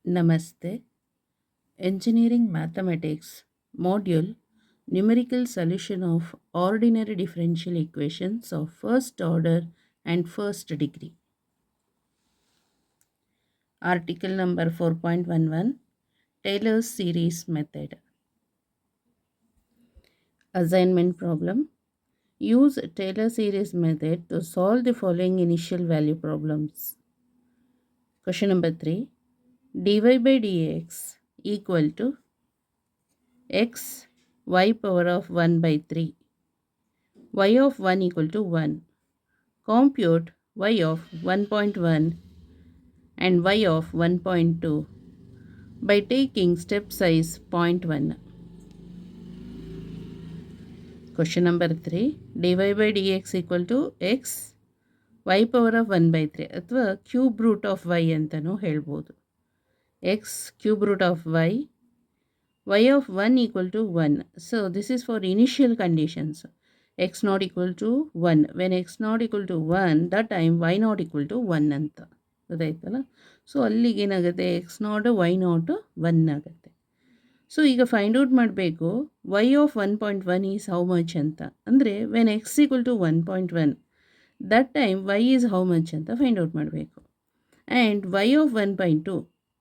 Namaste. Engineering Mathematics Module Numerical Solution of Ordinary Differential Equations of First Order and First Degree. Article number 4.11 Taylor's Series Method. Assignment problem. Use Taylor series method to solve the following initial value problems. Question number 3. dy by dx equal to x y power of 1 by 3. Y of 1 equal to 1. Compute y of 1.1 and y of 1.2 by taking step size 0.1. Question number 3. dy by dx equal to x y power of 1 by 3 ಅಥವಾ cube root of y ಅಂತಲೂ ಹೇಳ್ಬೋದು. x cube root of y of 1 equal to 1. So this is for initial conditions. X not equal to 1. When x not equal to 1, that time y not equal to 1 ಅಂತ ಗೊತ್ತಾಯ್ತಲ್ಲ. So ಅಲ್ಲಿಗೆ ಏನಾಗುತ್ತೆ, X naught why not 1 ಆಗುತ್ತೆ. So ಈಗ find out ಮಾಡಬೇಕು y of 1.1 is how much ಅಂತ. ಅಂದರೆ when x equal to 1.1 that time y is how much ಅಂತ ಫೈಂಡ್ ಔಟ್ ಮಾಡಬೇಕು. ಆ್ಯಂಡ್ y ಆಫ್ 1.2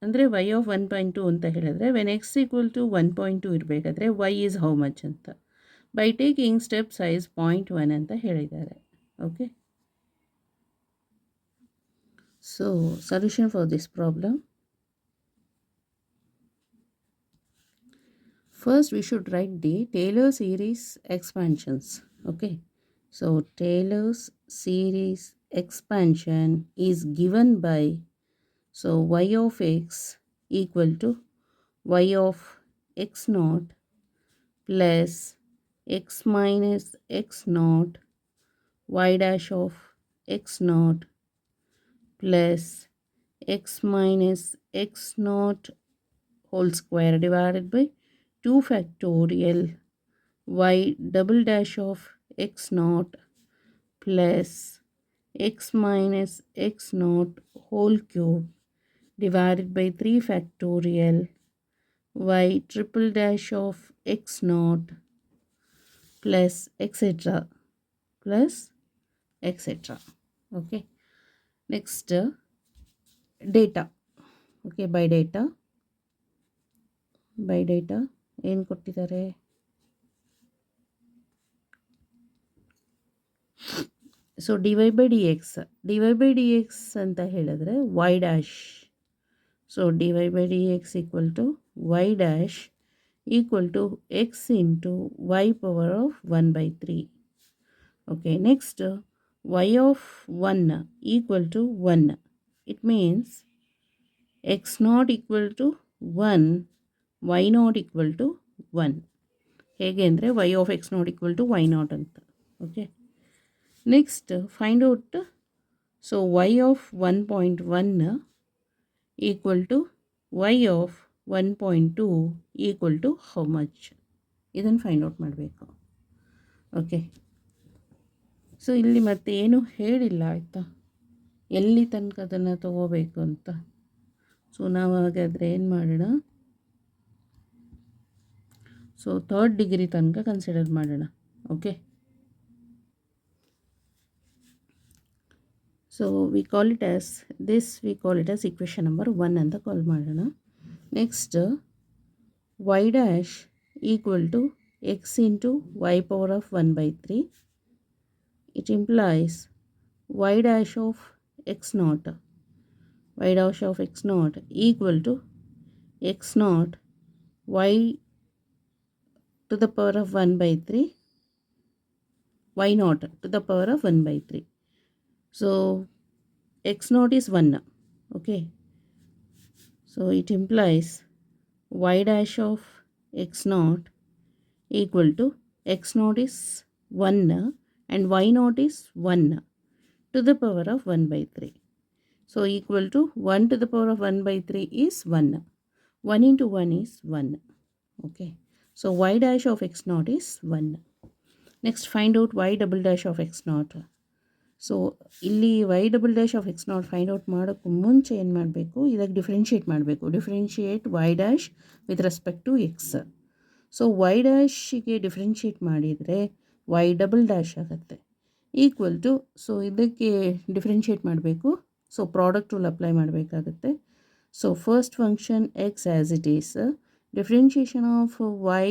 ಅಂದರೆ y ಆಫ್ 1.2 ಅಂತ ಹೇಳಿದ್ರೆ ವೆನ್ ಎಕ್ಸ್ ಈಕ್ವಲ್ ಟು 1.2 ಇರಬೇಕಾದ್ರೆ y ಈಸ್ ಹೌ ಮಚ್ ಅಂತ ಬೈ ಟೇಕಿಂಗ್ ಸ್ಟೆಪ್ ಸೈಜ್ 0.1 ಅಂತ ಹೇಳಿದ್ದಾರೆ. Okay, so solution for this problem. First we should write the Taylor series expansions. Okay, so Taylor's series expansion is given by, so y of x equal to y of x naught plus x minus x naught y dash of x naught plus x minus x naught whole square divided by 2 factorial y double dash of x naught plus x minus x naught whole cube divided by 3 factorial y triple dash of x naught plus etc. plus etc. Okay, next data. Okay, by data ಏನು ಕೊಟ್ಟಿದ್ದಾರೆ, so dy by dx ಅಂತ ಹೇಳಿದ್ರೆ y dash. So dy by dx equal to y dash equal to x into y power of 1 by 3. Okay, next y of 1 equal to 1. It means x not equal to 1, y naught equal to 1. ಹೇಗೆ ಅಂದರೆ y of x not equal to y naught ಅಂತ. Okay, next find out, so y of 1.1 equal to y of 1.2 equal to how much, ಇದನ್ನು find out ಮಾಡಬೇಕು. Okay, so ಇಲ್ಲಿ ಮತ್ತೆ ಏನು ಹೇಳಿಲ್ಲ ಆಯಿತಾ, ಎಲ್ಲಿ ತನಕ ಅದನ್ನು ತಗೋಬೇಕು ಅಂತ. ಸೊ ನಾವು ಹಾಗಾದರೆ ಏನು ಮಾಡೋಣ, ಸೊ 3rd ಡಿಗ್ರಿ ತನಕ ಕನ್ಸಿಡರ್ ಮಾಡೋಣ. Okay, so we call it as this, we call it as equation number 1 ಅಂತ ಕಾಲ್ ಮಾಡೋಣ. Next y dash equal to x into y power of 1 by 3. It implies y dash of x not equal to x not y to the power of 1 by 3, y naught to the power of 1 by 3. So x naught is 1. Okay, so it implies y dash of x naught equal to x naught is 1 and y naught is 1 to the power of 1 by 3. So equal to 1 to the power of 1 by 3 is 1. 1 into 1 is 1. Okay, so y dash of x naught is 1. Next find out y double dash of x naught. So ಇಲ್ಲಿ y double dash of x naught find out ಮಾಡೋಕ್ಕೂ ಮುಂಚೆ ಏನು ಮಾಡಬೇಕು, ಇದಕ್ಕೆ differentiate ಮಾಡಬೇಕು. Differentiate y dash with respect to x. So y ಡ್ಯಾಶಿಗೆ differentiate ಮಾಡಿದರೆ y double dash ಆಗುತ್ತೆ ಈಕ್ವಲ್ ಟು, ಸೊ ಇದಕ್ಕೆ ಡಿಫ್ರೆನ್ಷಿಯೇಟ್ ಮಾಡಬೇಕು. ಸೊ ಪ್ರಾಡಕ್ಟ್ ರೂಲ್ ಅಪ್ಲೈ ಮಾಡಬೇಕಾಗುತ್ತೆ. So first function x as it is, differentiation of y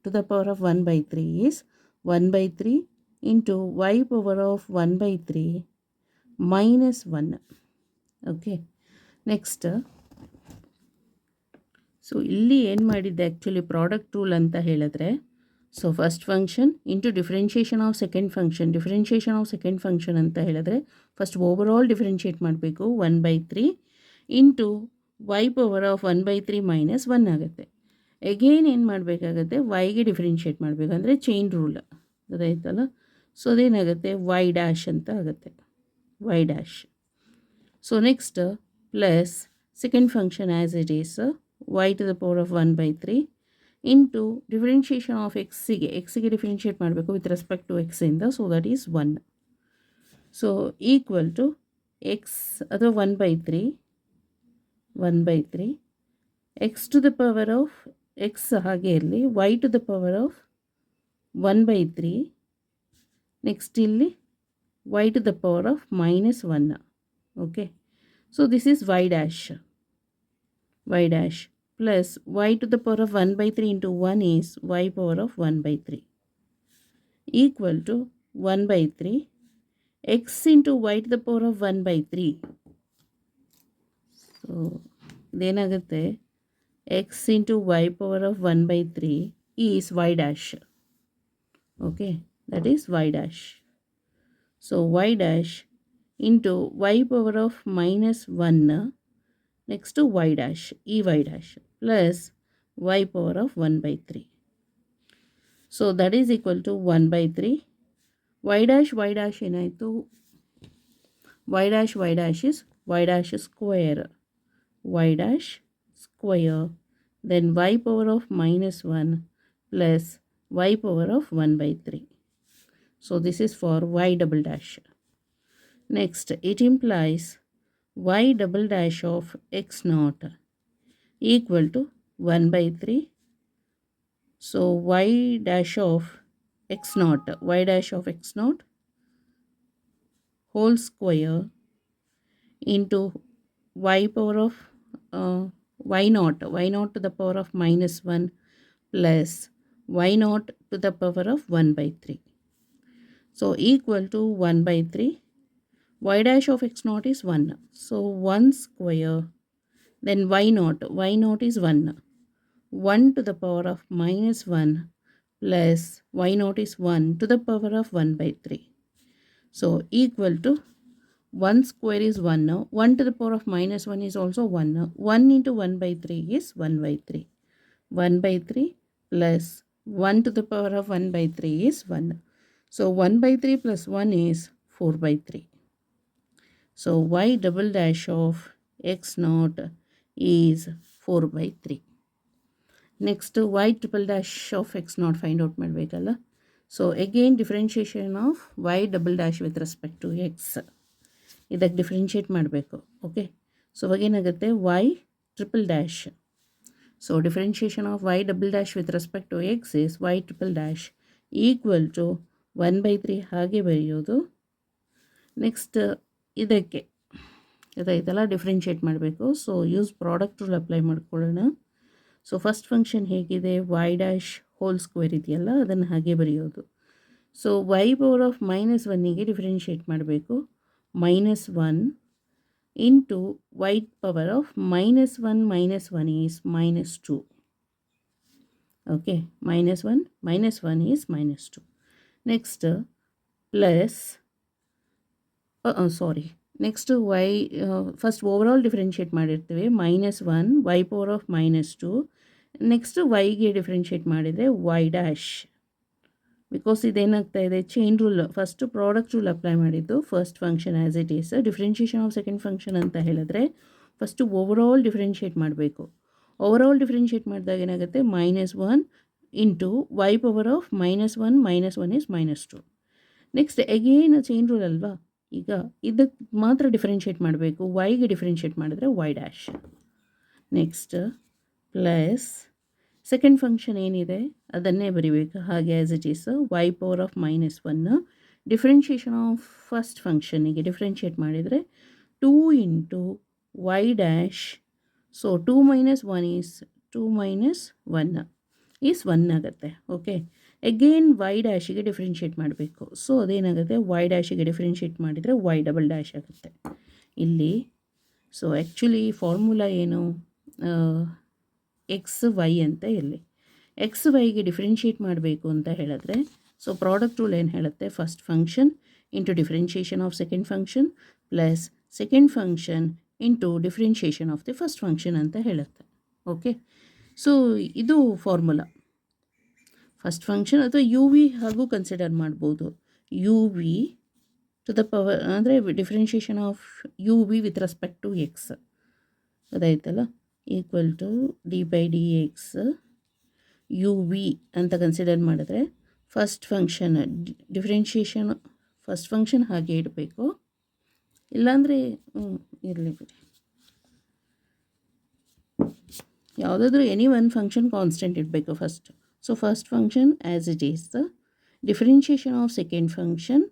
to the power of 1/3 is 1/3 into y power of 1/3 minus 1. Okay, next so ಇಲ್ಲಿ ಏನು ಮಾಡಿದ್ದೆ actually product rule ಅಂತ ಹೇಳಿದ್ರೆ, so first function into differentiation of second function. Differentiation of second function ಅಂತ ಹೇಳಿದ್ರೆ first over all differentiate ಮಾಡಬೇಕು. 1/3 into y power of 1/3 minus 1 ಆಗುತ್ತೆ. Again ಏನು ಮಾಡಬೇಕಾಗತ್ತೆ, ವೈಗೆ ಡಿಫ್ರೆನ್ಷಿಯೇಟ್ ಮಾಡಬೇಕು, ಅಂದರೆ ಚೈನ್ ರೂಲ್ ಅದಾಯ್ತಲ್ಲ. ಸೊ ಅದೇನಾಗುತ್ತೆ, ವೈ ಡ್ಯಾಶ್ ಅಂತ ಆಗುತ್ತೆ, y dash. So next plus second function as it is y to the power of 1/3 into differentiation of ಎಕ್ಸಿಗೆ ಡಿಫ್ರೆನ್ಷಿಯೇಟ್ ಮಾಡಬೇಕು ವಿತ್ ರೆಸ್ಪೆಕ್ಟ್ ಟು ಎಕ್ಸಿಂದ. So that is 1. So equal to x ಅಥವಾ 1/3 x to the power of x ಹಾಗೆ ಇರಲಿ, y to the power of 1/3 next ಇಲ್ಲಿ y to the power of minus 1. Okay, so this is y dash plus y to the power of 1/3 into 1 is y power of 1/3 equal to 1/3 X into y to the power of 1/3. So ಇದೇನಾಗುತ್ತೆ, x into y power of 1/3 is y dash. Okay, that is y dash. So y dash into y power of minus 1 next to y dash, y dash plus y power of 1/3. So that is equal to 1/3 y dash ಏನಾಯಿತು, y dash is y dash square, then y power of minus 1 plus y power of 1/3. So this is for y double dash. Next, it implies y double dash of x naught equal to 1/3. So y dash of x naught whole square into y power of y naught to the power of minus 1 plus y naught to the power of 1/3. So equal to 1/3. Y dash of x naught is 1. So 1 square. Then y naught is 1. 1 to the power of minus 1 plus y naught is 1 to the power of 1/3. So equal to 1 square is 1. 1 to the power of minus 1 is also 1. 1 into 1/3 is 1/3. 1/3 plus 1 to the power of 1/3 is 1. So 1/3 plus 1 is 4/3. So y double dash of x naught is 4/3. Next y triple dash of x naught find out ಮಾಡಬೇಕಲ್ಲ. So again differentiation of y double dash with respect to x, ಇದಕ್ಕೆ differentiate ಮಾಡಬೇಕು. Okay, so ಅವಾಗ ಏನಾಗುತ್ತೆ, y triple dash. So differentiation of y double dash with respect to x is y triple dash equal to 1/3 ಹಾಗೆ ಬರೆಯೋದು. Next ಇದಕ್ಕೆ ಇದಾಯ್ತಲ್ಲ, differentiate ಮಾಡಬೇಕು. So use product rule apply ಮಾಡ್ಕೊಳ್ಳೋಣ. ಸೊ ಫಸ್ಟ್ ಫಂಕ್ಷನ್ ಹೇಗಿದೆ, y dash whole square ಇದೆಯಲ್ಲ, ಅದನ್ನು ಹಾಗೆ ಬರೆಯೋದು. So y power of minus 1ಗೆ ಡಿಫ್ರೆನ್ಷಿಯೇಟ್ ಮಾಡಬೇಕು. minus 1 into y power of minus 1 is minus 2. Okay, minus 1 is minus 2. Next plus next y first overall differentiate ಮಾಡಿರ್ತೀವಿ. minus 1 y power of minus 2. Next ವೈಗೆ differentiate ಮಾಡಿದರೆ y dash. Because ಇದೇನಾಗ್ತಾ ಇದೆ, chain rule, first product rule apply ಮಾಡಿದ್ದು first function as it is. Differentiation of second function ಅಂತ ಹೇಳಿದ್ರೆ first overall differentiate ಮಾಡಬೇಕು. Overall differentiate ಮಾಡಿದಾಗ ಏನಾಗುತ್ತೆ, -1 into y power of -1 is -2. Next again chain rule ಅಲ್ವಾ, ಈಗ ಇದಕ್ಕೆ ಮಾತ್ರ ಡಿಫ್ರೆನ್ಷಿಯೇಟ್ ಮಾಡಬೇಕು, ವೈಗೆ ಡಿಫ್ರೆನ್ಷಿಯೇಟ್ ಮಾಡಿದ್ರೆ y dash. Next plus second function ಏನಿದೆ ಅದನ್ನೇ ಬರಿಬೇಕು ಹಾಗೆ as it is. Y power of -1 differentiation of first ಫಂಕ್ಷನಿಗೆ ಡಿಫ್ರೆನ್ಷಿಯೇಟ್ ಮಾಡಿದರೆ 2 into y dash. So 2 - 1 is 2 - 1 is 1 ಆಗುತ್ತೆ. ಓಕೆ, ಎಗೇನ್ ವೈ ಡ್ಯಾಶಿಗೆ ಡಿಫ್ರೆನ್ಷಿಯೇಟ್ ಮಾಡಬೇಕು. ಸೊ ಅದೇನಾಗುತ್ತೆ, ವೈ ಡ್ಯಾಶಿಗೆ ಡಿಫ್ರೆನ್ಷಿಯೇಟ್ ಮಾಡಿದರೆ ವೈ ಡಬಲ್ ಡ್ಯಾಶ್ ಆಗುತ್ತೆ ಇಲ್ಲಿ. ಸೊ ಆ್ಯಕ್ಚುಲಿ ಫಾರ್ಮುಲಾ ಏನು, ಎಕ್ಸ್ ವೈ ಅಂತ ಇಲ್ಲಿ ಎಕ್ಸ್ ವೈಗೆ ಡಿಫ್ರೆನ್ಷಿಯೇಟ್ ಮಾಡಬೇಕು ಅಂತ ಹೇಳಿದ್ರೆ, ಸೊ ಪ್ರಾಡಕ್ಟ್ ರೂಲ್ ಏನು ಹೇಳುತ್ತೆ, first function into differentiation of second function plus second function into differentiation of the first function ಅಂತ ಹೇಳುತ್ತೆ. ಓಕೆ, ಸೊ ಇದು ಫಾರ್ಮುಲಾ. ಫಸ್ಟ್ ಫಂಕ್ಷನ್ ಅಥವಾ ಯು ವಿ ಹಾಗೂ ಕನ್ಸಿಡರ್ ಮಾಡ್ಬೋದು. U v to the power ಅಂದರೆ differentiation of u v with respect to x ಅದಾಯ್ತಲ್ಲ, equal to d by d x u v ಅಂತ consider ಮಾಡಿದ್ರೆ first function differentiation first function ಹಾಗೆ ಇಡಬೇಕು, ಇಲ್ಲಾಂದರೆ ಇರಲಿ ಬಿಡಿ, ಯಾವುದಾದ್ರೂ ಎನಿ ಒನ್ ಫಂಕ್ಷನ್ ಕಾನ್ಸ್ಟೆಂಟ್ ಇಡಬೇಕು first. So first function as it is, differentiation of second function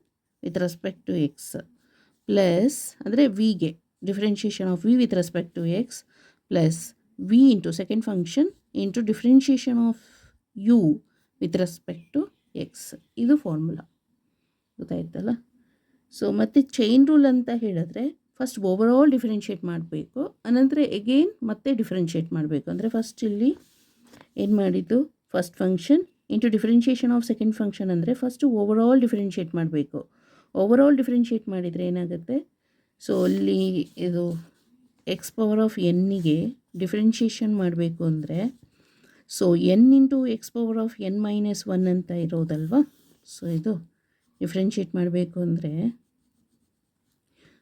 with respect to x plus ಅಂದರೆ ವಿಗೆ differentiation of v with respect to x plus v into second function into differentiation of u with respect to x. ಇದು formula ಗೊತ್ತಾಯ್ತಲ್ಲ. So ಮತ್ತು chain rule ಅಂತ ಹೇಳಿದ್ರೆ first overall differentiate ಮಾಡಬೇಕು, ಅನಂತರ again ಮತ್ತೆ ಡಿಫ್ರೆನ್ಷಿಯೇಟ್ ಮಾಡಬೇಕು. ಅಂದರೆ ಫಸ್ಟ್ ಇಲ್ಲಿ ಏನು ಮಾಡಿದ್ದು, first function into differentiation of second function ಅಂದರೆ ಫಸ್ಟು ಓವರಾಲ್ ಡಿಫ್ರೆನ್ಷಿಯೇಟ್ ಮಾಡಬೇಕು. ಓವರಾಲ್ ಡಿಫ್ರೆನ್ಷಿಯೇಟ್ ಮಾಡಿದರೆ ಏನಾಗುತ್ತೆ, ಸೊ ಅಲ್ಲಿ ಇದು ಎಕ್ಸ್ ಪವರ್ ಆಫ್ ಎನ್ನಿಗೆ ಡಿಫ್ರೆನ್ಷಿಯೇಷನ್ ಮಾಡಬೇಕು ಅಂದರೆ, so n into x power of n-1 ಅಂತ ಇರೋದಲ್ವಾ. ಸೊ ಇದು ಡಿಫ್ರೆನ್ಷಿಯೇಟ್ ಮಾಡಬೇಕು ಅಂದರೆ,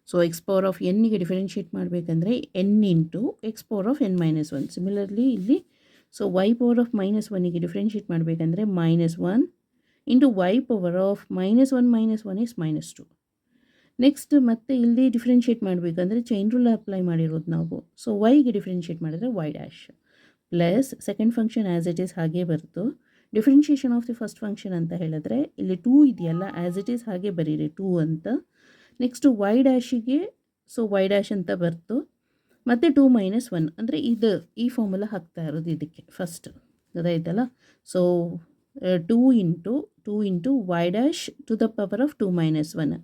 ಸೊ ಎಕ್ಸ್ ಪವರ್ ಆಫ್ ಎನ್ನಿಗೆ ಡಿಫ್ರೆನ್ಷಿಯೇಟ್ ಮಾಡಬೇಕಂದ್ರೆ n into x power of n-1. Similarly ಇಲ್ಲಿ ಸೊ ವೈ ಪವರ್ ಆಫ್ -1ಗೆ ಡಿಫ್ರೆನ್ಷಿಯೇಟ್ ಮಾಡಬೇಕಂದ್ರೆ -1 into y power of -1 is -2. Next ಮತ್ತೆ ಇಲ್ಲಿ ಡಿಫ್ರೆನ್ಷಿಯೇಟ್ ಮಾಡಬೇಕಂದ್ರೆ ಚೈನ್ ರೂಲ್ ಅಪ್ಲೈ ಮಾಡಿರೋದು ನಾವು. ಸೊ ವೈಗೆ ಡಿಫ್ರೆನ್ಷಿಯೇಟ್ ಮಾಡಿದರೆ y dash plus second function as it is ಹಾಗೆ ಬರ್ತು. Differentiation of the first function ಅಂತ ಹೇಳಿದ್ರೆ ಇಲ್ಲಿ 2 ಇದೆಯಲ್ಲ, ಆ್ಯಸ್ ಇಟ್ ಈಸ್ ಹಾಗೆ ಬರೀರಿ 2 ಅಂತ. ನೆಕ್ಸ್ಟು ವೈ ಡ್ಯಾಶಿಗೆ ಸೊ ವೈ ಡ್ಯಾಶ್ ಅಂತ ಬರ್ತು, ಮತ್ತು 2 - 1 ಅಂದರೆ ಇದು ಈ ಫಾರ್ಮುಲಾ ಹಾಕ್ತಾ ಇರೋದು ಇದಕ್ಕೆ ಫಸ್ಟ್ ಗೊತ್ತಾಯ್ತಲ್ಲ. So 2 into y dash to the power of 2 - 1.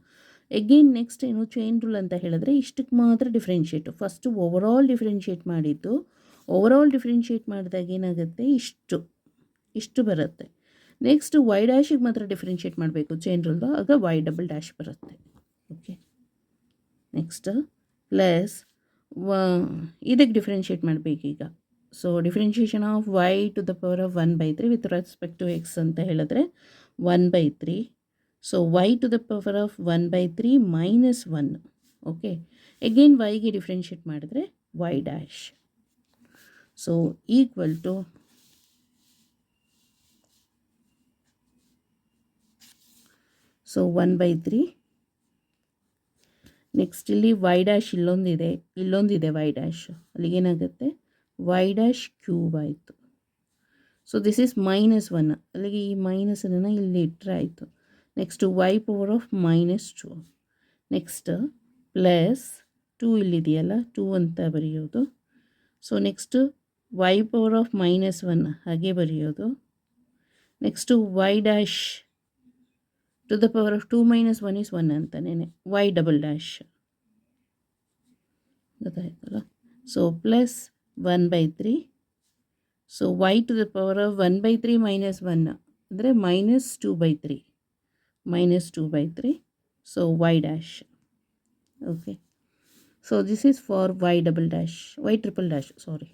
Again next ಏನು ಚೈನ್ ರೂಲ್ ಅಂತ ಹೇಳಿದ್ರೆ ಇಷ್ಟಕ್ಕೆ ಮಾತ್ರ ಡಿಫ್ರೆನ್ಷಿಯೇಟು. ಫಸ್ಟು ಓವರಾಲ್ ಡಿಫ್ರೆನ್ಷಿಯೇಟ್ ಮಾಡಿದ್ದು, ಓವರಾಲ್ ಡಿಫ್ರೆನ್ಷಿಯೇಟ್ ಮಾಡಿದಾಗ ಏನಾಗುತ್ತೆ, ಇಷ್ಟು ಬರುತ್ತೆ. ನೆಕ್ಸ್ಟ್ ವೈ ಡ್ಯಾಶಿಗೆ ಮಾತ್ರ ಡಿಫ್ರೆನ್ಷಿಯೇಟ್ ಮಾಡಬೇಕು ಚೈನ್ ರೂಲ್ದು, ಆಗ ವೈ ಡಬಲ್ ಡ್ಯಾಶ್ ಬರುತ್ತೆ. ಓಕೆ, ನೆಕ್ಸ್ಟ್ ಪ್ಲಸ್ ಇದಕ್ಕೆ ಡಿಫ್ರೆನ್ಷಿಯೇಟ್ ಮಾಡಬೇಕೀಗ. So differentiation of y to the power of 1/3 with respect to x ಅಂತ ಹೇಳಿದ್ರೆ 1/3. So y to the power of 1/3 -1. Okay, again ವೈಗೆ ಡಿಫ್ರೆನ್ಷಿಯೇಟ್ ಮಾಡಿದ್ರೆ y dash. So equal to so 1/3. Next ಇಲ್ಲಿ y dash ಇಲ್ಲೊಂದಿದೆ y dash, ಅಲ್ಲಿಗೇನಾಗುತ್ತೆ y dash cube ಆಯಿತು. So this is -1, ಅಲ್ಲಿಗೆ ಈ ಮೈನಸನ್ನು ಇಲ್ಲಿ ಇಟ್ಟರೆ ಆಯಿತು. Next y power of -2. Next plus 2 ಇಲ್ಲಿದೆಯಲ್ಲ 2 ಅಂತ ಬರೆಯೋದು. So next y power of -1 ಹಾಗೆ ಬರೆಯೋದು. Next y dash to the power of 2 - 1 is 1 ಅಂತಲೇ ವೈ ಡಬಲ್ ಡ್ಯಾಶ್ ಗೊತ್ತಾಯ್ತಲ್ಲ. So plus 1/3. So y to the power of 1/3 -1 ಅಂದರೆ -2/3. So y dash. Okay, so this is for y triple dash sorry.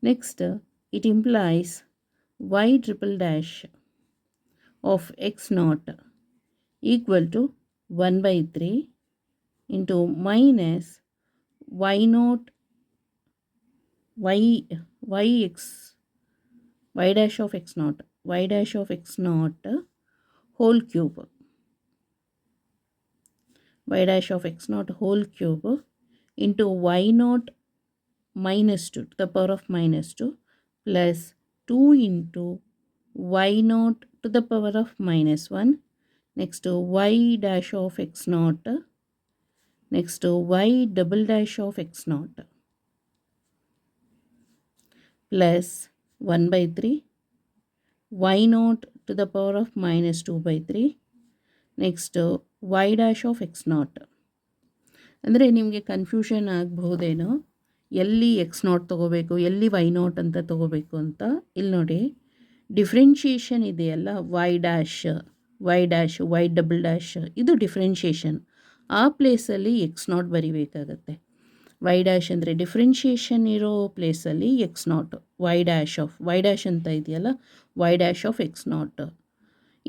Next it implies y triple dash of x0 equal to 1/3 into minus y0 y dash of x0 whole cube. y dash of x naught whole cube into y naught minus 2 to the power of minus 2 plus 2 into y naught to the power of minus 1. Next y dash of x naught. Next y double dash of x naught plus 1 by 3 y naught to the power of minus 2 by 3. Next y dash of x naught. ಅಂದರೆ ನಿಮಗೆ confusion ಆಗಬಹುದೇನೋ ಎಲ್ಲಿ X naught ತೊಗೋಬೇಕು ಎಲ್ಲಿ Y naught ಅಂತ ತೊಗೋಬೇಕು ಅಂತ. ಇಲ್ಲಿ ನೋಡಿ ಡಿಫ್ರೆನ್ಷಿಯೇಷನ್ ಇದೆಯಲ್ಲ y dash y double dash ಇದು ಡಿಫ್ರೆನ್ಷಿಯೇಷನ್. ಆ ಪ್ಲೇಸಲ್ಲಿ ಎಕ್ಸ್ ನಾಟ್ ಬರಿಬೇಕಾಗತ್ತೆ. ವೈ ಡ್ಯಾಶ್ ಅಂದರೆ ಡಿಫ್ರೆನ್ಷಿಯೇಷನ್ ಇರೋ ಪ್ಲೇಸಲ್ಲಿ ಎಕ್ಸ್ ನಾಟ್ ವೈ ಡ್ಯಾಶ್ ಅಂತ ಇದೆಯಲ್ಲ y dash of x naught.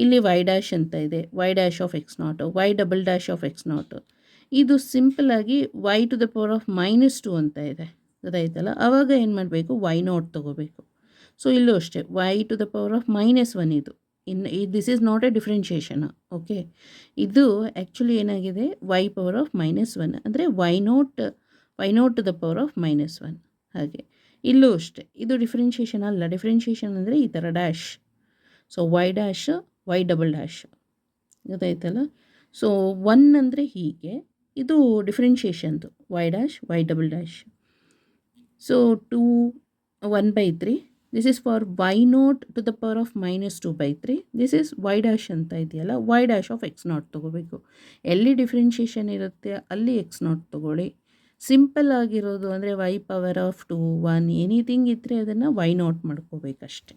ಇಲ್ಲಿ ವೈ ಡ್ಯಾಶ್ ಅಂತ ಇದೆ y dash of x naught y double dash of x naught. ಇದು ಸಿಂಪಲಾಗಿ y to the power of minus 2 ಅಂತ ಇದೆ ಗೊತ್ತಾಯ್ತಲ್ಲ. ಆವಾಗ ಏನು ಮಾಡಬೇಕು ವೈ ನಾಟ್ ತೊಗೋಬೇಕು. ಸೊ ಇಲ್ಲೂ ಅಷ್ಟೇ y to the power of minus 1 ಇದು this is not a differentiation. Okay, ಇದು ಆ್ಯಕ್ಚುಲಿ ಏನಾಗಿದೆ ವೈ ಪವರ್ ಆಫ್ ಮೈನಸ್ 1 ಅಂದರೆ y naught to the power of minus 1. ಹಾಗೆ ಇಲ್ಲೂ ಅಷ್ಟೇ ಇದು ಡಿಫ್ರೆನ್ಷಿಯೇಷನ್ ಅಲ್ಲ. ಡಿಫ್ರೆನ್ಷಿಯೇಷನ್ ಅಂದರೆ ಈ ಥರ dash. So y dash y double dash ಗೊತ್ತಾಯ್ತಲ್ಲ. ಸೊ 1 ಅಂದರೆ ಹೀಗೆ, ಇದು ಡಿಫ್ರೆನ್ಷಿಯೇಷನ್ದು y dash y double dash. So 1 by 3 this is for y naught to the power of minus 2 by 3. This is y dash ಅಂತ ಇದೆಯಲ್ಲ y dash of x naught ತೊಗೋಬೇಕು. ಎಲ್ಲಿ differentiation ಇರುತ್ತೆ ಅಲ್ಲಿ ಎಕ್ಸ್ ನಾಟ್ ತೊಗೊಳ್ಳಿ. ಸಿಂಪಲ್ ಆಗಿರೋದು ಅಂದರೆ Y power of 2 1 anything ಇದ್ದರೆ ಅದನ್ನು ವೈ ನಾಟ್ ಮಾಡ್ಕೋಬೇಕಷ್ಟೆ.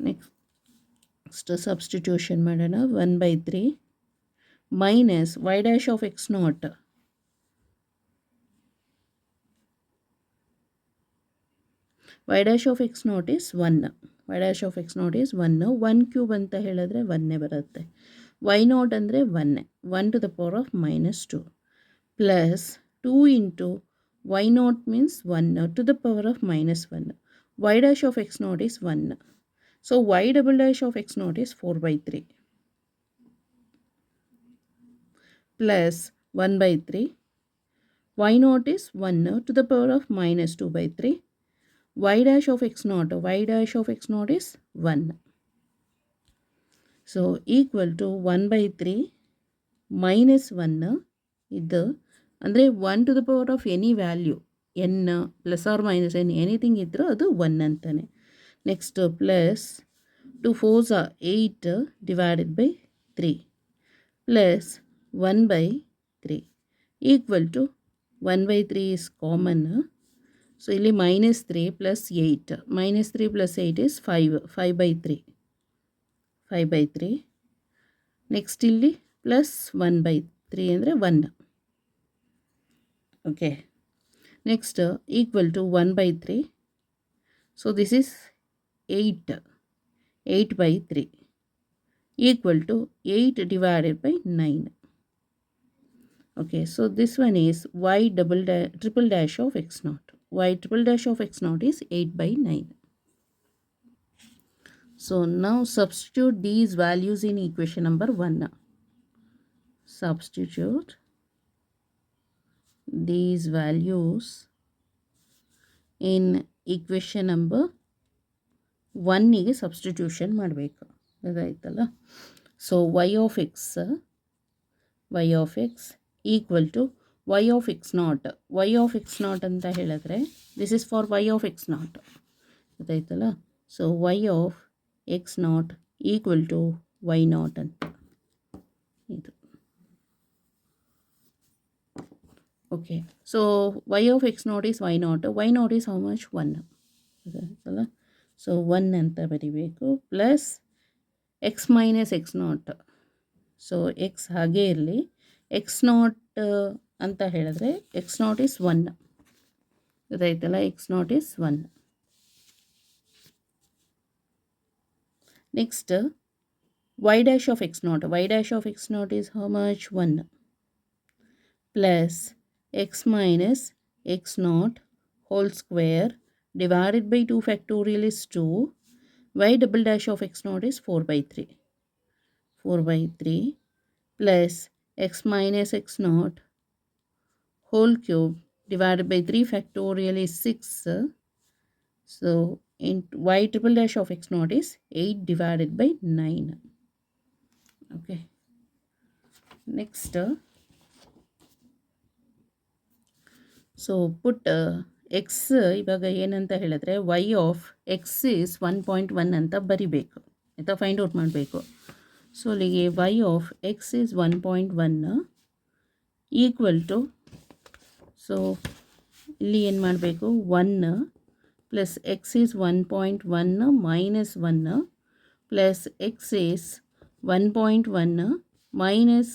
ನೆಕ್ಸ್ಟ್ ಸಬ್ಸ್ಟಿಟ್ಯೂಷನ್ ಮಾಡೋಣ. 1 by 3 minus y dash of x naught y dash of x naught is 1. Y dash of x naught is 1 cube ಅಂತ ಹೇಳಿದ್ರೆ 1 ಬರುತ್ತೆ. ವೈ ನಾಟ್ ಅಂದರೆ 1 to the power of minus 2 plus 2 into y naught means 1 to the power of minus 1. Y dash of x naught is 1. So y double dash of x naught is 4 by 3 plus 1 by 3. Y naught is 1 to the power of minus 2 by 3. Y dash of x naught is 1. So equal to 1 by 3 minus 1 ಇದು ಅಂದರೆ 1 to the power of any value n plus or minus n anything ಇದ್ದರೂ ಅದು 1 ಅಂತಾನೆ. Next plus 2 4s are 8 divided by 3 plus 1 by 3 equal to 1 by 3 is common. ಸೊ ಇಲ್ಲಿ minus 3 plus 8 minus 3 plus 8 is 5 by 3. Next ಇಲ್ಲಿ plus 1 by 3 ಅಂದರೆ 1. Okay, next equal to 1 by 3. So this is 8 by 3 equal to 8 divided by 9. Okay, so this one is y triple dash of x naught. Y triple dash of x naught is 8 by 9. So now substitute these values in equation number 1. Substitute these values in equation number 1ಗೆ substitution ಮಾಡಬೇಕು ಅದಾಯ್ತಲ್ಲ. So y of x equal to y of x naught ಅಂತ ಹೇಳಿದ್ರೆ this is for y of x naught ಗೊತ್ತಾಯ್ತಲ್ಲ. So y of x naught equal to y naught ಅಂತ ಇದು. Okay, so y of x naught is y naught is how much 1 ಗೊತ್ತಾಯ್ತಲ್ಲ. So 1 ಅಂತ ಬರಿಬೇಕು plus x minus x naught. So x ಹಾಗೇ ಇರಲಿ. X naught ಅಂತ ಹೇಳಿದ್ರೆ X naught is 1 ಗೊತ್ತಾಯ್ತಲ್ಲ. X naught is 1. Next y dash of x naught is how much 1 plus x minus x naught whole square divided by 2 factorial is 2. Y double dash of x naught is 4 by 3 plus x minus x naught whole cube divided by 3 factorial is 6. So y triple dash of x naught is 8 divided by 9. Okay. Next, so put x ಇವಾಗ ಏನಂತ ಹೇಳಿದ್ರೆ y of x is 1.1 ಅಂತ ಬರಿಬೇಕು ಆಯಿತಾ, find out ಮಾಡಬೇಕು. So ಅಲ್ಲಿಗೆ y of x is 1.1 equal to, so ಇಲ್ಲಿ ಏನು ಮಾಡಬೇಕು, 1 plus x is 1.1 minus 1 plus x is 1.1 minus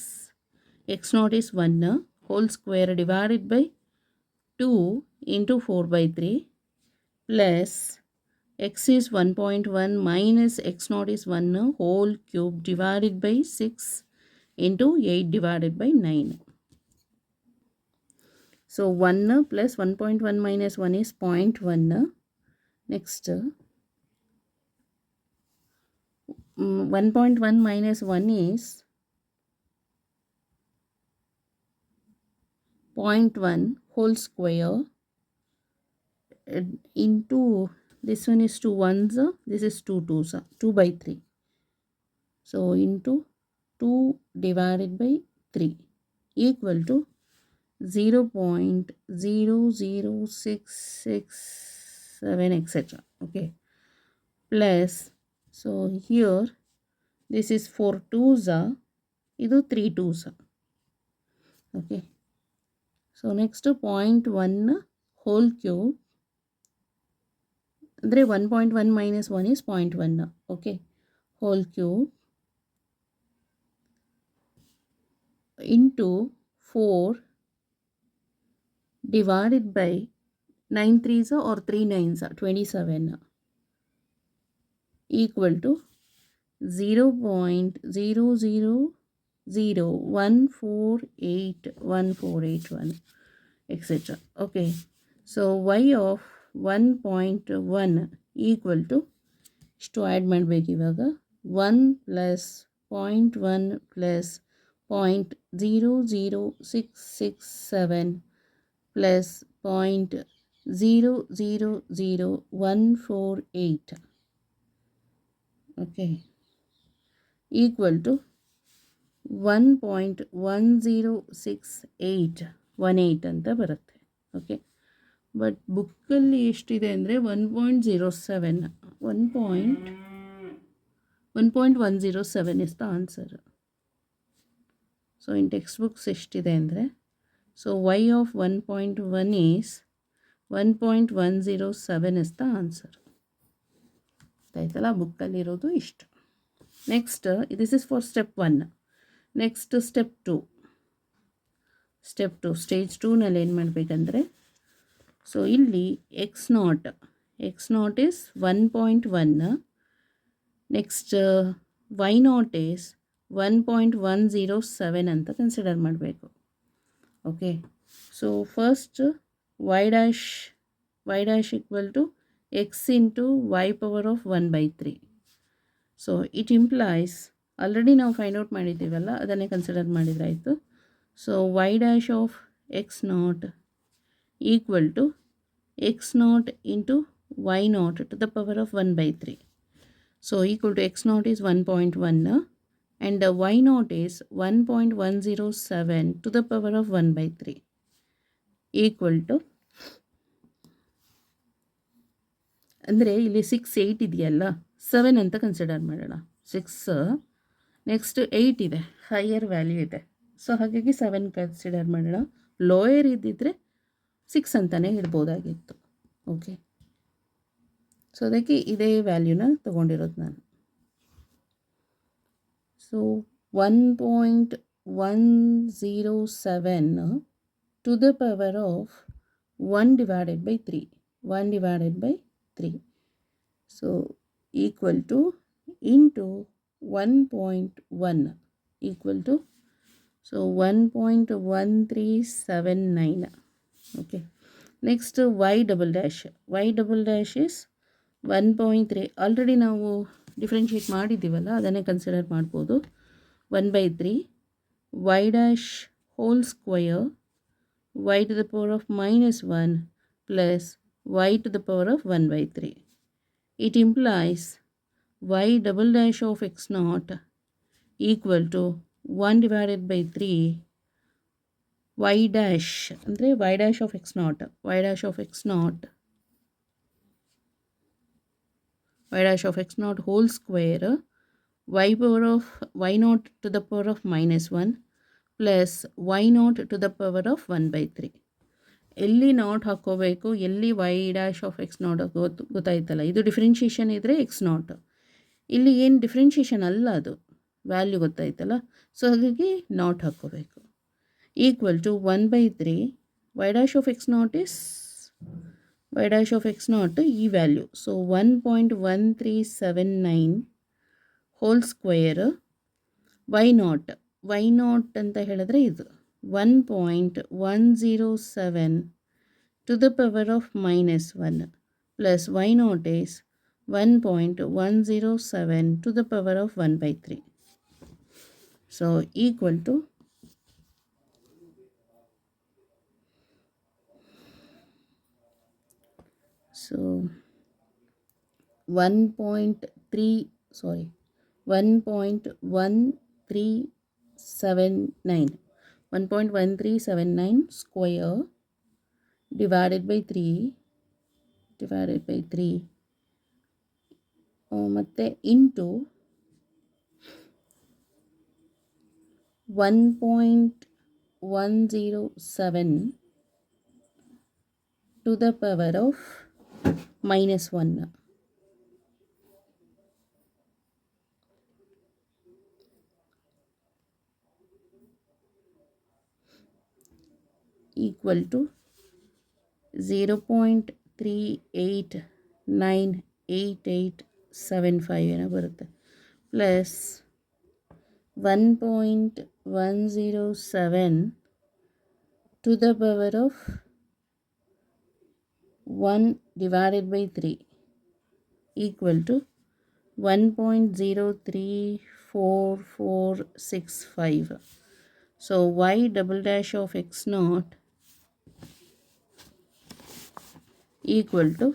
x naught is 1 whole square divided by 2 into 4 by 3 plus x is 1.1 minus x naught is 1 whole cube divided by 6 into 8 divided by 9. So 1 plus 1.1 minus 1 is 0.1. Next, 1.1 minus 1 is 0.1 whole square into, this one is 2 ones, this is 2 twos, 2 by 3. So into 2 divided by 3 equal to 0.00667 etc. Okay. Plus, so here this is 4 twos, idu 3 twos. Okay. So next 0.1 whole cube, ಅಂದರೆ 1.1 minus 1 is 0.1. Okay. Whole cube into 4 divided by 9 threes or 3 nines, 27 equal to 0.0001481 etc. Okay. So y of 1.1 equal to, ಇಷ್ಟು add ಮಾಡಬೇಕು ಇವಾಗ, 1 plus 0.1 plus 0.00667 plus 0.000148 okay equal to 1.106818 ಅಂತ ಬರುತ್ತೆ. Okay, but ಬುಕ್ಕಲ್ಲಿ ಎಷ್ಟಿದೆ ಅಂದರೆ 1.07 1.107 is the answer. So in textbooks ಎಷ್ಟಿದೆ ಅಂದರೆ, so y of 1.1 is 1.107 is the answer. ಆಯ್ತಲ್ಲ, ಬುಕ್ಕಲ್ಲಿರೋದು ಇಷ್ಟು. Next, this is for step 1. Next step 2. Stage 2ನಲ್ಲಿ ಏನು ಮಾಡಬೇಕಂದ್ರೆ, ಸೊ ಇಲ್ಲಿ x naught is 1.1, next y naught is 1.107 ಅಂತ ಕನ್ಸಿಡರ್ ಮಾಡಬೇಕು. Okay, so first y dash equal to x into y power of 1/3. So it implies, already ನಾವು find out ಮಾಡಿದ್ದೀವಲ್ಲ, ಅದನ್ನೇ consider ಮಾಡಿದ್ರಾಯಿತು. So y dash of x naught equal to x naught into y naught to the power of 1/3. So equal to x naught is 1.1 and y naught is 1.107 to the power of 1/3 equal to, ಅಂದರೆ ಇಲ್ಲಿ 6 8 ಇದೆಯಲ್ಲ, 7 ಅಂತ consider ಮಾಡೋಣ. 6 next 8 ಇದೆ, higher value ಇದೆ, so ಹಾಗಾಗಿ 7 consider ಮಾಡೋಣ. Lower ಇದ್ದಿದ್ರೆ 6 ಅಂತಲೇ ಇಡ್ಬೋದಾಗಿತ್ತು. ಓಕೆ, ಸೊ ಅದಕ್ಕೆ ಇದೇ ವ್ಯಾಲ್ಯೂನ ತೊಗೊಂಡಿರೋದು ನಾನು. So 1.107 to the power of 1 divided by 3. So equal to into 1.1 equal to, so 1.1379. Okay, next y double dash is 1.3. Already ನಾವು ಡಿಫ್ರೆನ್ಷಿಯೇಟ್ ಮಾಡಿದ್ದೀವಲ್ಲ, ಅದನ್ನೇ ಕನ್ಸಿಡರ್ ಮಾಡ್ಬೋದು. 1/3 y dash whole square y to the power of minus 1 plus y to the power of 1 by 3. It implies y double dash of x naught equal to 1 divided by 3 y dash ಅಂದರೆ y dash of x naught y dash of x naught y dash of x naught whole square y power of y naught to the power of minus 1 plus y naught to the power of 1 by 3. ಎಲ್ಲಿ naught ಹಾಕ್ಕೋಬೇಕು, ಎಲ್ಲಿ y dash of x naught ಗೊತ್ತಾಯ್ತಲ್ಲ. ಇದು differentiation ಇದ್ದರೆ X naught, ಇಲ್ಲಿ ಏನು differentiation ಅಲ್ಲ, ಅದು ವ್ಯಾಲ್ಯೂ ಗೊತ್ತಾಯ್ತಲ್ಲ. ಸೊ ಹಾಗಾಗಿ ನಾಟ್ ಹಾಕ್ಕೋಬೇಕು. Equal to 1 by 3 y dash of x naught is y dash of x naught ಈ value. So 1.1379 whole square y naught ಅಂತ ಹೇಳಿದ್ರೆ ಇದು 1.107 to the power of minus 1 plus y naught is 1.107 to the power of 1 by 3. So equal to 1.1379 square divided by 3 ಮತ್ತೆ into 1.107 to the power of minus 1 equal to 0.389885 ಏನೋ ಬರುತ್ತೆ, plus 1.107 to the power of 1 divided by 3 equal to 1.03465. So y double dash of x naught equal to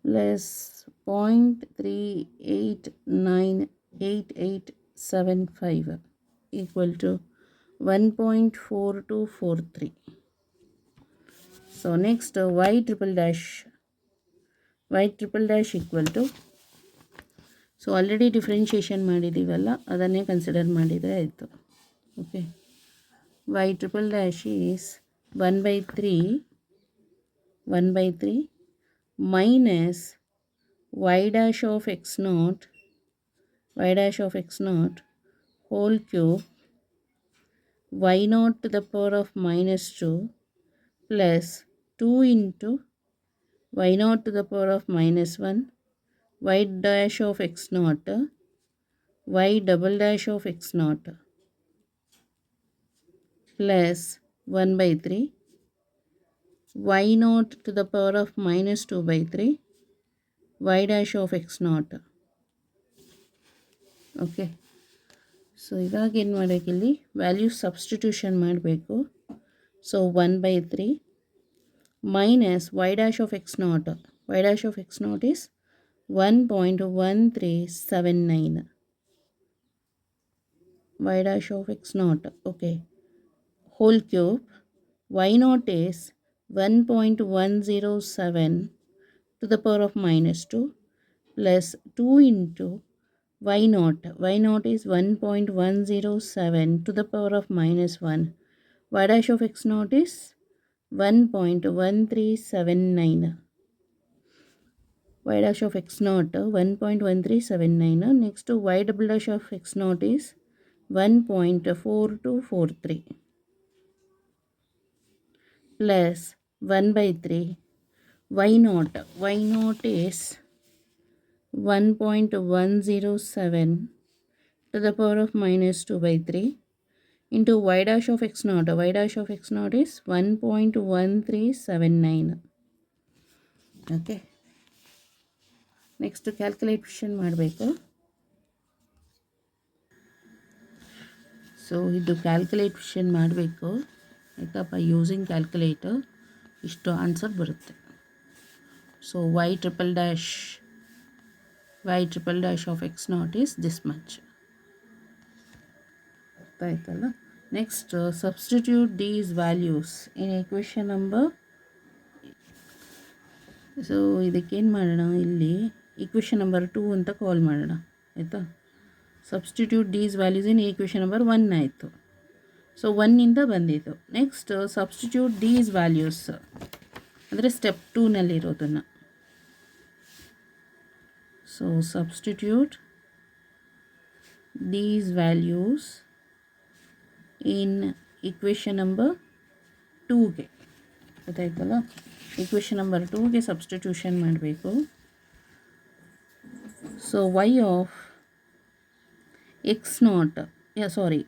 plus 0.389885 equal to 1.4243. So next y triple dash equal to, so already differentiation ಮಾಡಿದ್ದೀವಲ್ಲ, ಅದನ್ನೇ consider ಮಾಡಿದರೆ ಆಯಿತು. Okay, y triple dash is 1 by 3 minus y dash of x naught whole cube y naught to the power of minus 2 plus 2 into y naught to the power of minus 1 y dash of x naught y double dash of x naught plus 1 by 3 y naught to the power of minus 2 by 3 y dash of x naught. Okay, so ಇವಾಗ ಏನು ಮಾಡೋಕ್ಕಿಲ್ಲಿ value substitution ಮಾಡಬೇಕು. So 1 by 3 minus y dash of x naught is 1.1379 y dash of x naught, okay, whole cube y naught is 1.107 to the power of minus 2 plus 2 into y naught is 1.107 to the power of minus 1 y dash of x naught is 1.1379 y dash of x naught 1.1379. Next y double dash of x naught is 1.4243 plus 1 by 3 y naught is 1.107 to the power of minus 2 by 3 into y dash of x naught is 1.1379. okay, next calculation ಮಾಡಬೇಕು. So ಇದು calculation ಮಾಡಬೇಕು ಆಯಿತಪ್ಪ. Using calculator ಇಷ್ಟು answer ಬರುತ್ತೆ. So y triple dash of x naught is this much. ಅರ್ಥ ಆಯ್ತಲ್ಲ. Next substitute these values in equation number. So ಇದಕ್ಕೇನು ಮಾಡೋಣ, ಇಲ್ಲಿ ಈಕ್ವೇಷನ್ ನಂಬರ್ 2 ಅಂತ ಕಾಲ್ ಮಾಡೋಣ ಆಯಿತಾ. Substitute these values in equation number 1 ಆಯಿತು. ಸೊ 1ಇಂದ ಬಂದಿದ್ದು. ನೆಕ್ಸ್ಟ್ ಸಬ್ಸ್ಟಿಟ್ಯೂಟ್ ದೀಸ್ ವ್ಯಾಲ್ಯೂಸ್ ಅಂದರೆ ಸ್ಟೆಪ್ 2ನಲ್ಲಿರೋದನ್ನು. So substitute these values in equation number 2ಗೆ ಗೊತ್ತಾಯ್ತಲ್ಲ. ಈಕ್ವೇಷನ್ ನಂಬರ್ 2ಗೆ ಸಬ್ಸ್ಟಿಟ್ಯೂಷನ್ ಮಾಡಬೇಕು. So y of x naught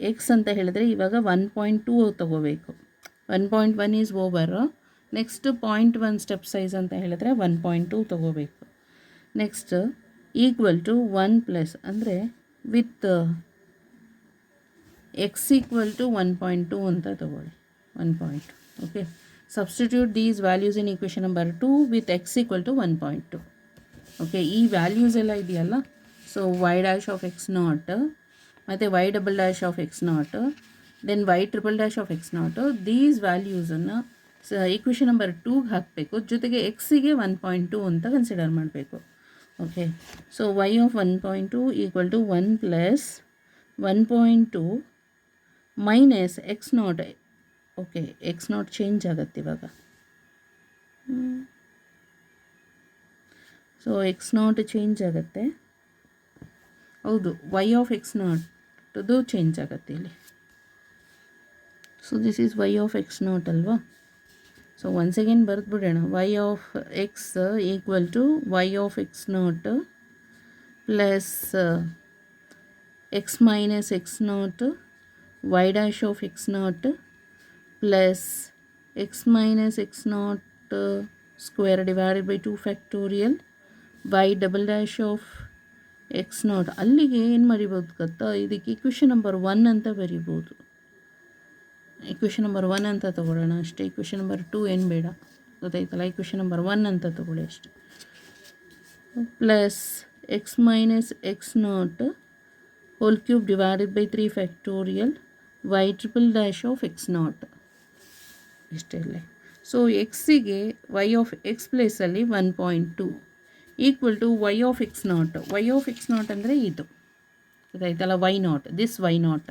x ಅಂತ ಹೇಳಿದ್ರೆ ಇವಾಗ 1.2 ತೊಗೋಬೇಕು. 1.1 is over. Next 0.1 step size ಅಂತ ಹೇಳಿದ್ರೆ 1.2 ತೊಗೋಬೇಕು. ನೆಕ್ಸ್ಟ್ ಈಕ್ವಲ್ ಟು 1 ಪ್ಲಸ್ ಅಂದರೆ ವಿತ್ ಎಕ್ಸ್ ಈಕ್ವಲ್ ಟು 1.2 ಅಂತ ತಗೊಳ್ಳಿ. 1.2 okay. Substitute these values in equation number 2 with x equal to 1.2. Okay, ಈ ವ್ಯಾಲ್ಯೂಸ್ ಎಲ್ಲ ಇದೆಯಲ್ಲ. So y dash of x naught ಮತ್ತು y double dash of x naught, then y triple dash of x naught, these ವ್ಯಾಲ್ಯೂಸನ್ನು equation number 2ಗೆ ಹಾಕಬೇಕು. ಜೊತೆಗೆ ಎಕ್ಸಿಗೆ 1.2 ಅಂತ ಕನ್ಸಿಡರ್ ಮಾಡಬೇಕು. Okay, so y of 1.2 equal to 1 plus 1.2 minus x naught. Okay, x naught change ಆಗುತ್ತೆ ಇವಾಗ. So x naught change ಆಗುತ್ತೆ. ಹೌದು, y ಆಫ್ ಎಕ್ಸ್ ನಾಟ್ದು ಚೇಂಜ್ ಆಗುತ್ತೆ ಇಲ್ಲಿ. So this is y of x naught ಅಲ್ವಾ. ಸೊ ಒನ್ಸ್ ಅಗೇನ್ ಬರೆದ್ಬಿಡೋಣ. y of x equal to y of x naught plus x minus x naught y dash of x naught plus x minus x naught square divided by 2 factorial y double dash of x naught. ಅಲ್ಲಿಗೆ ಏನು ಬರಿಬೋದು ಗೊತ್ತಾ, ಇದಕ್ಕೆ equation number 1 ಅಂತ ಬರಿಬೋದು. Equation number 1 ಅಂತ ತೊಗೊಳ್ಳೋಣ ಅಷ್ಟೇ. ಈಕ್ವೇಷನ್ ನಂಬರ್ 2 ಏನು ಬೇಡ, ಗೊತ್ತಾಯ್ತಲ್ಲ. ಈಕ್ವೇಷನ್ ನಂಬರ್ 1 ಅಂತ ತೊಗೊಳ್ಳಿ ಅಷ್ಟೇ. Plus x minus x naught whole cube divided by 3 factorial y triple dash of x naught ಇಷ್ಟೇ. ಸೊ ಎಕ್ಸಿಗೆ y ಆಫ್ ಎಕ್ಸ್ ಪ್ಲೇಸಲ್ಲಿ 1.2 equal to y of x naught. y of x naught ಅಂದರೆ ಇದು ಗೊತ್ತಾಯ್ತಲ್ಲ, y naught, this y naught.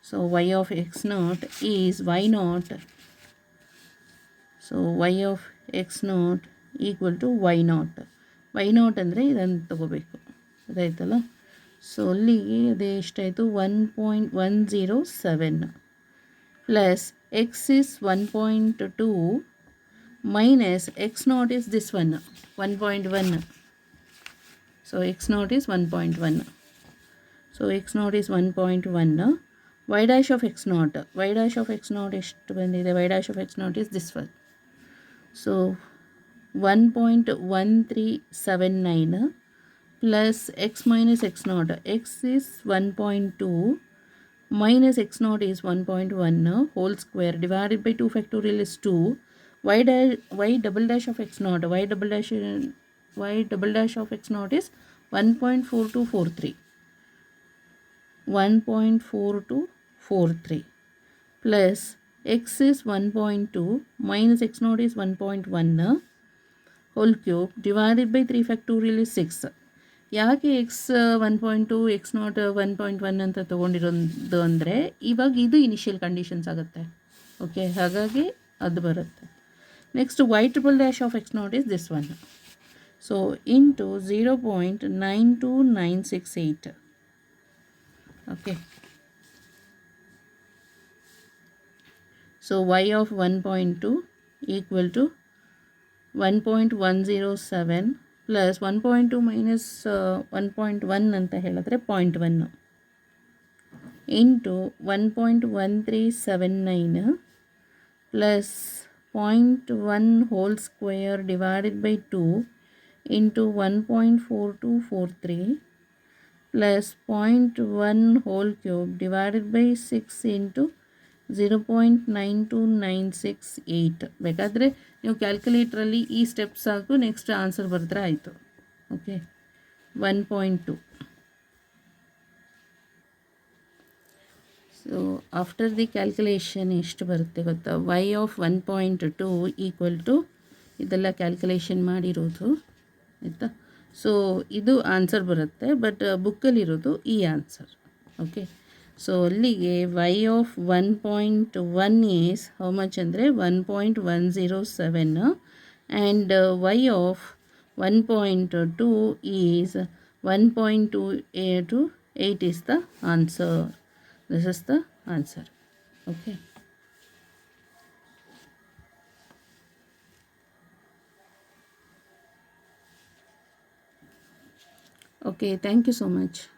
So y of x naught is y naught. So y of x naught equal to y naught. y naught ಅಂದರೆ ಇದನ್ನು ತಗೋಬೇಕು ಗೊತ್ತಾಯ್ತಲ್ಲ. So ಅಲ್ಲಿಗೆ ಅದೇ ಎಷ್ಟಾಯಿತು, 1.107 plus X is 1.2 minus x naught is this one 1.1. so x naught is 1.1. so x naught is 1.1. y dash of x naught ಎಷ್ಟು ಬಂದಿದೆ, y dash of x naught is this one. so 1.1379 plus x minus x naught. x is 1.2 minus x naught is 1.1 whole square divided by 2 factorial is 2. y double dash of x naught, y double dash of x naught is 1.4243 plus x is 1.2 minus x naught is 1.1 whole cube divided by 3 factorial is 6. ಯಾಕೆ X 1.2 X not 1.1 ಅಂತ ತೊಗೊಂಡಿರೋದು ಅಂದರೆ ಇವಾಗ ಇದು initial conditions ಆಗುತ್ತೆ. Okay, ಹಾಗಾಗಿ ಅದು ಬರುತ್ತೆ. Next y triple dash of x naught is this one. So into 0.92968. Okay, so y of 1.2 equal to 1.107 plus 1.2 minus 1.1 ಅಂತ ಹೇಳಿದ್ರೆ 0.1 into 1.1379 plus 0.1 whole square divided by 2 into 1.4243 plus 0.1 whole cube divided by 6 into 0.92968. ಬೇಕಾದರೆ ನೀವು ಕ್ಯಾಲ್ಕುಲೇಟ್ರಲ್ಲಿ ಈ steps ಹಾಕು next answer ಬರೆದ್ರೆ ಆಯಿತು. Okay, 1.2. So after the calculation ಎಷ್ಟು ಬರುತ್ತೆ ಗೊತ್ತಾ? y ಆಫ್ 1.2 ಈಕ್ವಲ್ ಟು, ಇದೆಲ್ಲ ಕ್ಯಾಲ್ಕುಲೇಷನ್ ಮಾಡಿರೋದು ಆಯಿತಾ. ಸೊ ಇದು ಆನ್ಸರ್ ಬರುತ್ತೆ, ಬಟ್ ಬುಕ್ಕಲ್ಲಿರೋದು ಈ ಆನ್ಸರ್. ಓಕೆ, ಸೊ ಅಲ್ಲಿಗೆ y of 1.1 is how much ಅಂದರೆ 1.107 and y of 1.2 is 1.228 is the answer. This is the answer. Okay. Okay, thank you so much.